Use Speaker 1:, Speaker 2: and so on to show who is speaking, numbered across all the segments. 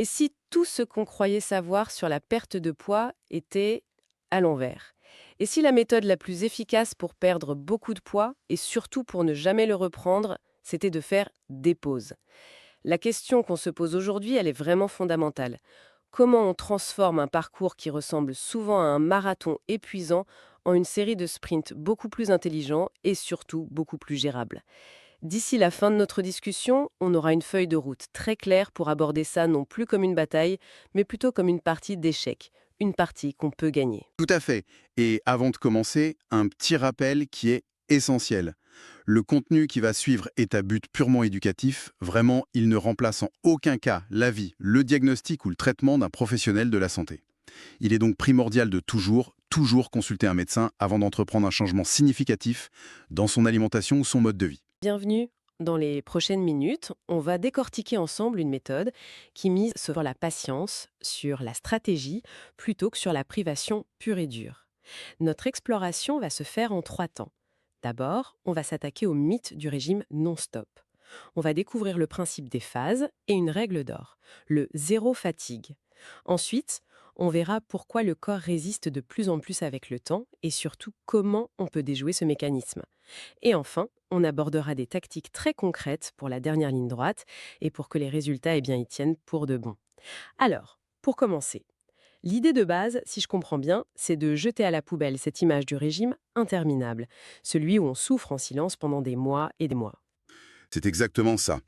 Speaker 1: Et si tout ce qu'on croyait savoir sur la perte de poids était à l'envers? Et si la méthode la plus efficace pour perdre beaucoup de poids, et surtout pour ne jamais le reprendre, c'était de faire des pauses? La question qu'on se pose aujourd'hui, elle est vraiment fondamentale. Comment on transforme un parcours qui ressemble souvent à un marathon épuisant en une série de sprints beaucoup plus intelligents et surtout beaucoup plus gérables? D'ici la fin de notre discussion, on aura une feuille de route très claire pour aborder ça non plus comme une bataille, mais plutôt comme une partie d'échec, une partie qu'on peut gagner.
Speaker 2: Tout à fait. Et avant de commencer, un petit rappel qui est essentiel. Le contenu qui va suivre est à but purement éducatif. Vraiment, il ne remplace en aucun cas l'avis, le diagnostic ou le traitement d'un professionnel de la santé. Il est donc primordial de toujours consulter un médecin avant d'entreprendre un changement significatif dans son alimentation ou son mode de vie.
Speaker 1: Bienvenue. Dans les prochaines minutes, on va décortiquer ensemble une méthode qui mise sur la patience, sur la stratégie, plutôt que sur la privation pure et dure. Notre exploration va se faire en 3 temps. D'abord, on va s'attaquer au mythe du régime non-stop. On va découvrir le principe des phases et une règle d'or, le zéro fatigue. Ensuite, on verra pourquoi le corps résiste de plus en plus avec le temps et surtout comment on peut déjouer ce mécanisme. Et enfin, on abordera des tactiques très concrètes pour la dernière ligne droite et pour que les résultats y tiennent pour de bon. Alors, pour commencer, l'idée de base, si je comprends bien, c'est de jeter à la poubelle cette image du régime interminable, celui où on souffre en silence pendant des mois et des mois.
Speaker 2: C'est exactement ça.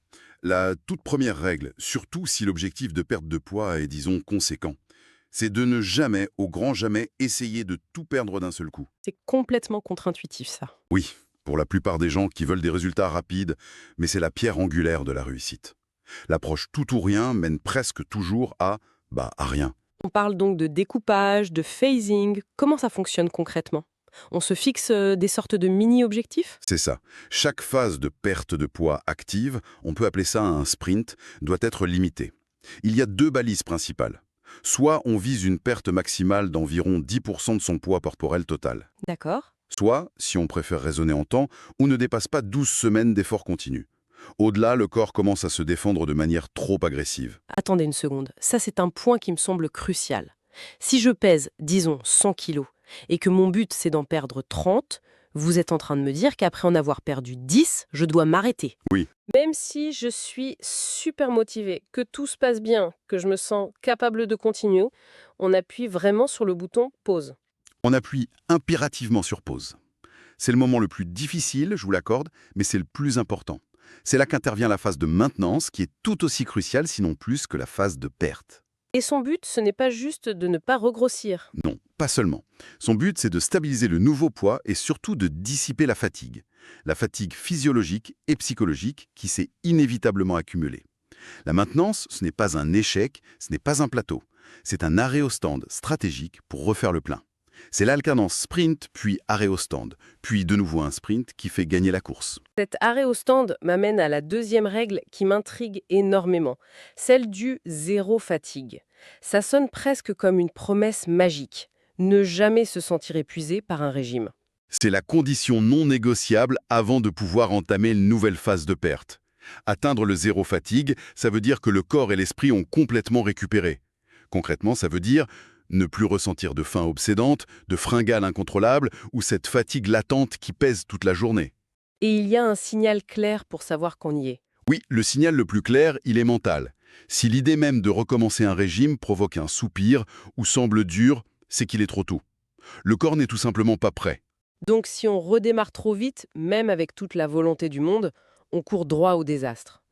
Speaker 2: La toute première règle, surtout si l'objectif de perte de poids est, disons, conséquent, c'est de ne jamais, au grand jamais, essayer de tout perdre d'un seul coup.
Speaker 1: C'est complètement contre-intuitif ça.
Speaker 2: Oui, pour la plupart des gens qui veulent des résultats rapides, mais c'est la pierre angulaire de la réussite. L'approche tout ou rien mène presque toujours à rien.
Speaker 1: On parle donc de découpage, de phasing. Comment ça fonctionne concrètement? On se fixe des sortes de mini-objectifs?
Speaker 2: C'est ça. Chaque phase de perte de poids active, on peut appeler ça un sprint, doit être limitée. Il y a deux balises principales. Soit on vise une perte maximale d'environ 10% de son poids corporel total.
Speaker 1: D'accord.
Speaker 2: Soit, si on préfère raisonner en temps, on ne dépasse pas 12 semaines d'efforts continus. Au-delà, le corps commence à se défendre de manière trop agressive.
Speaker 1: Attendez une seconde, ça c'est un point qui me semble crucial. Si je pèse, disons, 100 kilos, et que mon but c'est d'en perdre 30, vous êtes en train de me dire qu'après en avoir perdu 10, je dois m'arrêter.
Speaker 2: Oui,
Speaker 1: Même si je suis super motivée, que tout se passe bien, que je me sens capable de continuer, on appuie vraiment sur le bouton pause.
Speaker 2: on appuie impérativement sur pause. C'est le moment le plus difficile, je vous l'accorde, mais c'est le plus important. C'est là qu'intervient la phase de maintenance, qui est tout aussi cruciale, sinon plus que la phase de perte.
Speaker 1: Et son but, ce n'est pas juste de ne pas regrossir.
Speaker 2: Non, pas seulement. Son but, c'est de stabiliser le nouveau poids et surtout de dissiper la fatigue. La fatigue physiologique et psychologique qui s'est inévitablement accumulée. La maintenance, ce n'est pas un échec, ce n'est pas un plateau. C'est un arrêt au stand stratégique pour refaire le plein. C'est l'alternance sprint puis arrêt au stand, puis de nouveau un sprint qui fait gagner la course.
Speaker 1: Cet arrêt au stand m'amène à la deuxième règle qui m'intrigue énormément, celle du zéro fatigue. Ça sonne presque comme une promesse magique. Ne jamais se sentir épuisé par un régime.
Speaker 2: C'est la condition non négociable avant de pouvoir entamer une nouvelle phase de perte. Atteindre le zéro fatigue, ça veut dire que le corps et l'esprit ont complètement récupéré. Concrètement, ça veut dire ne plus ressentir de faim obsédante, de fringales incontrôlables ou cette fatigue latente qui pèse toute la journée.
Speaker 1: Et il y a un signal clair pour savoir qu'on y est.
Speaker 2: Oui, le signal le plus clair, il est mental. Si l'idée même de recommencer un régime provoque un soupir ou semble dur, c'est qu'il est trop tôt. Le corps n'est tout simplement pas prêt.
Speaker 1: Donc si on redémarre trop vite, même avec toute la volonté du monde, on court droit au désastre.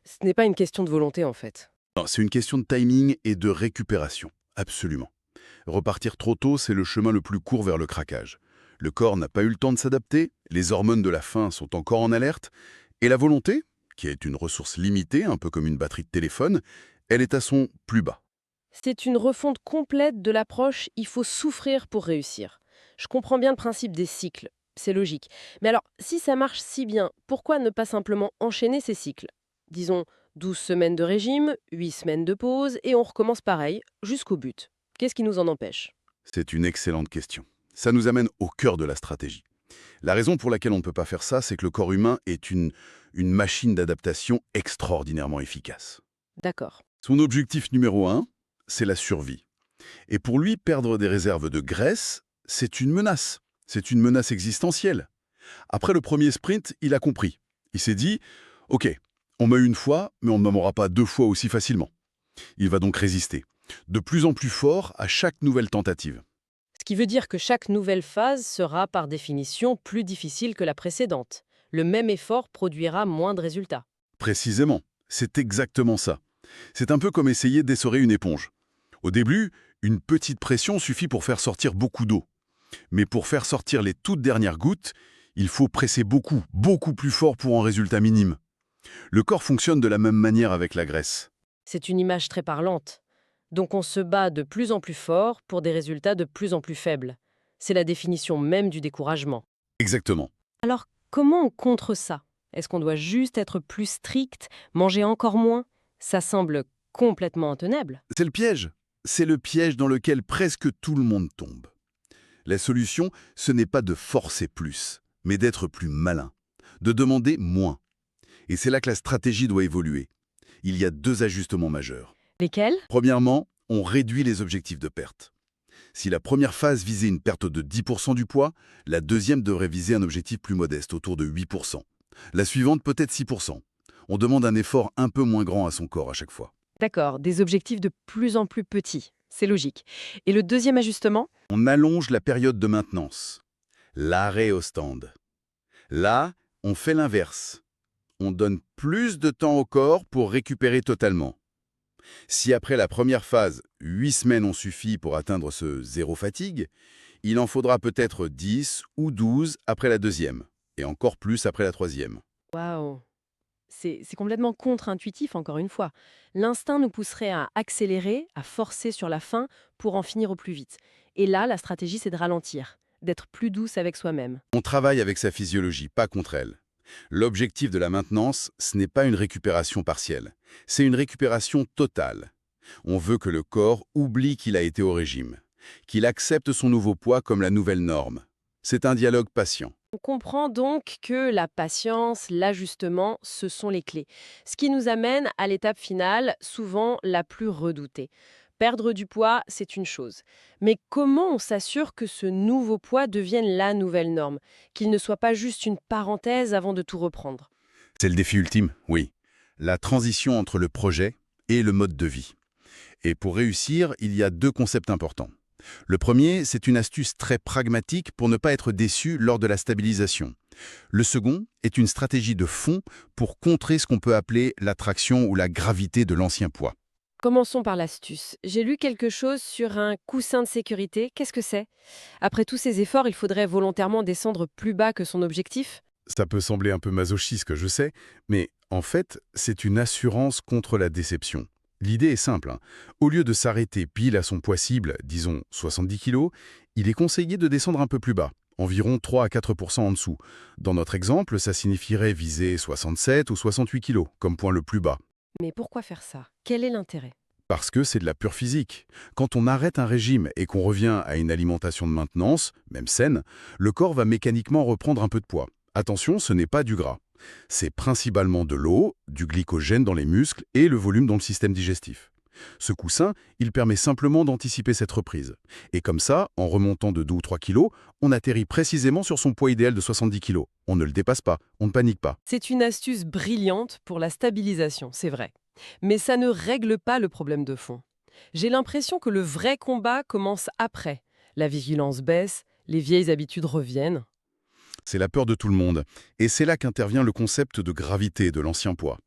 Speaker 1: Ce n'est pas une question de volonté en fait.
Speaker 2: Non, c'est une question de timing et de récupération. Absolument. Repartir trop tôt, c'est le chemin le plus court vers le craquage. Le corps n'a pas eu le temps de s'adapter, les hormones de la faim sont encore en alerte, et la volonté, qui est une ressource limitée, un peu comme une batterie de téléphone, elle est à son plus bas.
Speaker 1: C'est une refonte complète de l'approche il faut souffrir pour réussir. Je comprends bien le principe des cycles, c'est logique. Mais alors, si ça marche si bien, pourquoi ne pas simplement enchaîner ces cycles? Disons 12 semaines de régime, 8 semaines de pause, et on recommence pareil, jusqu'au but. Qu'est-ce qui nous en empêche?
Speaker 2: C'est une excellente question. Ça nous amène au cœur de la stratégie. La raison pour laquelle on ne peut pas faire ça, c'est que le corps humain est une machine d'adaptation extraordinairement efficace.
Speaker 1: D'accord.
Speaker 2: Son objectif numéro un, c'est la survie. Et pour lui, perdre des réserves de graisse, c'est une menace. C'est une menace existentielle. Après le premier sprint, il a compris. Il s'est dit, OK, on m'a eu une fois, mais on ne m'aura pas deux fois aussi facilement. Il va donc résister, de plus en plus fort à chaque nouvelle tentative.
Speaker 1: Ce qui veut dire que chaque nouvelle phase sera par définition plus difficile que la précédente. Le même effort produira moins de résultats.
Speaker 2: Précisément, c'est exactement ça. C'est un peu comme essayer d'essorer une éponge. Au début, une petite pression suffit pour faire sortir beaucoup d'eau. Mais pour faire sortir les toutes dernières gouttes, il faut presser beaucoup, beaucoup plus fort pour un résultat minime. Le corps fonctionne de la même manière avec la graisse.
Speaker 1: C'est une image très parlante. Donc on se bat de plus en plus fort pour des résultats de plus en plus faibles. C'est la définition même du découragement.
Speaker 2: Exactement.
Speaker 1: Alors comment on contre ça? Est-ce qu'on doit juste être plus strict, manger encore moins? Ça semble complètement intenable.
Speaker 2: C'est le piège. C'est le piège dans lequel presque tout le monde tombe. La solution, ce n'est pas de forcer plus, mais d'être plus malin, de demander moins. Et c'est là que la stratégie doit évoluer. Il y a deux ajustements majeurs.
Speaker 1: Lesquels?
Speaker 2: Premièrement, on réduit les objectifs de perte. Si la première phase visait une perte de 10% du poids, la deuxième devrait viser un objectif plus modeste, autour de 8%. La suivante peut-être 6%. On demande un effort un peu moins grand à son corps à chaque fois.
Speaker 1: D'accord, des objectifs de plus en plus petits. C'est logique. Et le deuxième ajustement?
Speaker 2: On allonge la période de maintenance. L'arrêt au stand. Là, on fait l'inverse. On donne plus de temps au corps pour récupérer totalement. Si après la première phase, 8 semaines ont suffi pour atteindre ce zéro fatigue, il en faudra peut-être 10 ou 12 après la deuxième, et encore plus après la troisième.
Speaker 1: Waouh! C'est complètement contre-intuitif, encore une fois. L'instinct nous pousserait à accélérer, à forcer sur la fin pour en finir au plus vite. Et là, la stratégie, c'est de ralentir, d'être plus douce avec soi-même.
Speaker 2: On travaille avec sa physiologie, pas contre elle. L'objectif de la maintenance, ce n'est pas une récupération partielle, c'est une récupération totale. On veut que le corps oublie qu'il a été au régime, qu'il accepte son nouveau poids comme la nouvelle norme. C'est un dialogue patient.
Speaker 1: On comprend donc que la patience, l'ajustement, ce sont les clés. Ce qui nous amène à l'étape finale, souvent la plus redoutée. Perdre du poids, c'est une chose. Mais comment on s'assure que ce nouveau poids devienne la nouvelle norme? Qu'il ne soit pas juste une parenthèse avant de tout reprendre?
Speaker 2: C'est le défi ultime, oui. La transition entre le projet et le mode de vie. Et pour réussir, il y a deux concepts importants. Le premier, c'est une astuce très pragmatique pour ne pas être déçu lors de la stabilisation. Le second est une stratégie de fond pour contrer ce qu'on peut appeler l'attraction ou la gravité de l'ancien poids.
Speaker 1: Commençons par l'astuce. J'ai lu quelque chose sur un coussin de sécurité. Qu'est-ce que c'est? Après tous ces efforts, il faudrait volontairement descendre plus bas que son objectif?
Speaker 2: Ça peut sembler un peu masochiste, je sais, mais en fait, c'est une assurance contre la déception. L'idée est simple, hein. Au lieu de s'arrêter pile à son poids cible, disons 70 kg, il est conseillé de descendre un peu plus bas, environ 3 à 4% en dessous. Dans notre exemple, ça signifierait viser 67 ou 68 kg, comme point le plus bas.
Speaker 1: Mais pourquoi faire ça? Quel est l'intérêt?
Speaker 2: Parce que c'est de la pure physique. Quand on arrête un régime et qu'on revient à une alimentation de maintenance, même saine, le corps va mécaniquement reprendre un peu de poids. Attention, ce n'est pas du gras. C'est principalement de l'eau, du glycogène dans les muscles et le volume dans le système digestif. Ce coussin, il permet simplement d'anticiper cette reprise. Et comme ça, en remontant de 2 ou 3 kilos, on atterrit précisément sur son poids idéal de 70 kilos. On ne le dépasse pas, on ne panique pas.
Speaker 1: C'est une astuce brillante pour la stabilisation, c'est vrai. Mais ça ne règle pas le problème de fond. J'ai l'impression que le vrai combat commence après. La vigilance baisse, les vieilles habitudes reviennent.
Speaker 2: C'est la peur de tout le monde. Et c'est là qu'intervient le concept de gravité de l'ancien poids.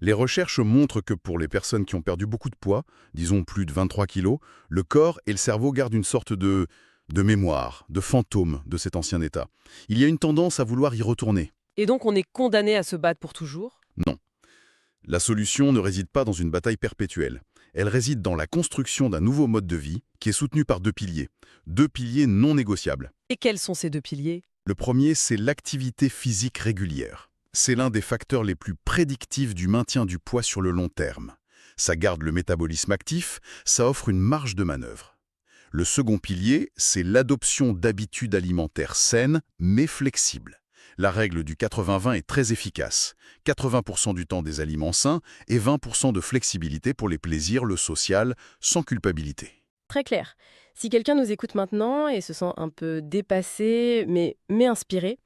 Speaker 2: Les recherches montrent que pour les personnes qui ont perdu beaucoup de poids, disons plus de 23 kilos, le corps et le cerveau gardent une sorte de mémoire, de fantôme de cet ancien état. Il y a une tendance à vouloir y retourner.
Speaker 1: Et donc on est condamné à se battre pour toujours?
Speaker 2: Non. La solution ne réside pas dans une bataille perpétuelle. Elle réside dans la construction d'un nouveau mode de vie qui est soutenu par deux piliers non négociables.
Speaker 1: Et quels sont ces deux piliers?
Speaker 2: Le premier, c'est l'activité physique régulière. C'est l'un des facteurs les plus prédictifs du maintien du poids sur le long terme. Ça garde le métabolisme actif, ça offre une marge de manœuvre. Le second pilier, c'est l'adoption d'habitudes alimentaires saines mais flexibles. La règle du 80-20 est très efficace. 80% du temps des aliments sains et 20% de flexibilité pour les plaisirs, le social, sans culpabilité.
Speaker 1: Très clair. Si quelqu'un nous écoute maintenant et se sent un peu dépassé, mais inspiré,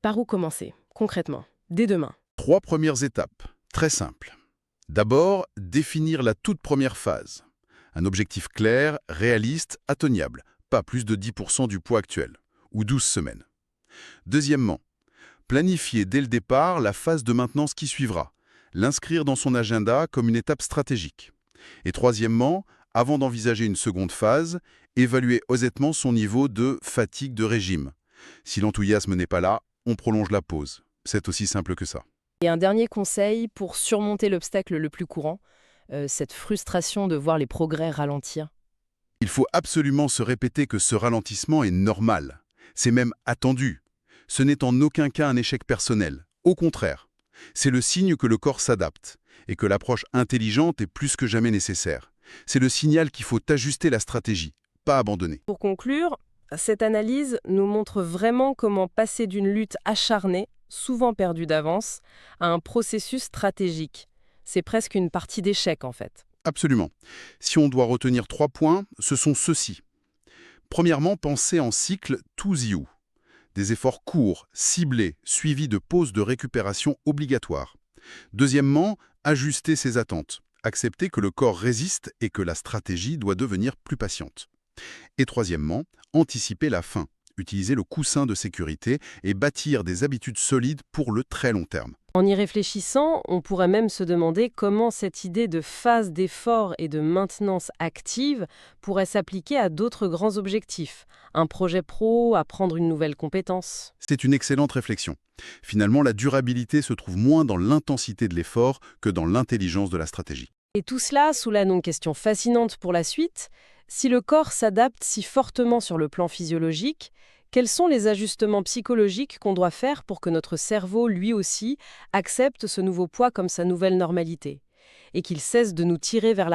Speaker 1: par où commencer, concrètement, dès demain?
Speaker 2: 3 premières étapes, très simples. D'abord, définir la toute première phase. Un objectif clair, réaliste, atteignable, pas plus de 10% du poids actuel, ou 12 semaines. Deuxièmement, planifier dès le départ la phase de maintenance qui suivra, l'inscrire dans son agenda comme une étape stratégique. Et troisièmement, avant d'envisager une seconde phase, évaluer honnêtement son niveau de fatigue de régime. Si l'enthousiasme n'est pas là, on prolonge la pause. C'est aussi simple que ça.
Speaker 1: Et un dernier conseil pour surmonter l'obstacle le plus courant, cette frustration de voir les progrès ralentir.
Speaker 2: Il faut absolument se répéter que ce ralentissement est normal. C'est même attendu. Ce n'est en aucun cas un échec personnel. Au contraire, c'est le signe que le corps s'adapte et que l'approche intelligente est plus que jamais nécessaire. C'est le signal qu'il faut ajuster la stratégie, pas abandonner.
Speaker 1: Pour conclure, cette analyse nous montre vraiment comment passer d'une lutte acharnée, souvent perdue d'avance, à un processus stratégique. C'est presque une partie d'échec en fait.
Speaker 2: Absolument. Si on doit retenir 3 points, ce sont ceux-ci. Premièrement, penser en cycle to the you. Des efforts courts, ciblés, suivis de pauses de récupération obligatoires. Deuxièmement, ajuster ses attentes. Accepter que le corps résiste et que la stratégie doit devenir plus patiente. Et troisièmement, anticiper la fin. Utiliser le coussin de sécurité et bâtir des habitudes solides pour le très long terme.
Speaker 1: En y réfléchissant, on pourrait même se demander comment cette idée de phase d'effort et de maintenance active pourrait s'appliquer à d'autres grands objectifs. Un projet pro, apprendre une nouvelle compétence.
Speaker 2: C'est une excellente réflexion. Finalement, la durabilité se trouve moins dans l'intensité de l'effort que dans l'intelligence de la stratégie.
Speaker 1: Et tout cela soulève une question fascinante pour la suite. Si le corps s'adapte si fortement sur le plan physiologique, quels sont les ajustements psychologiques qu'on doit faire pour que notre cerveau, lui aussi, accepte ce nouveau poids comme sa nouvelle normalité et qu'il cesse de nous tirer vers la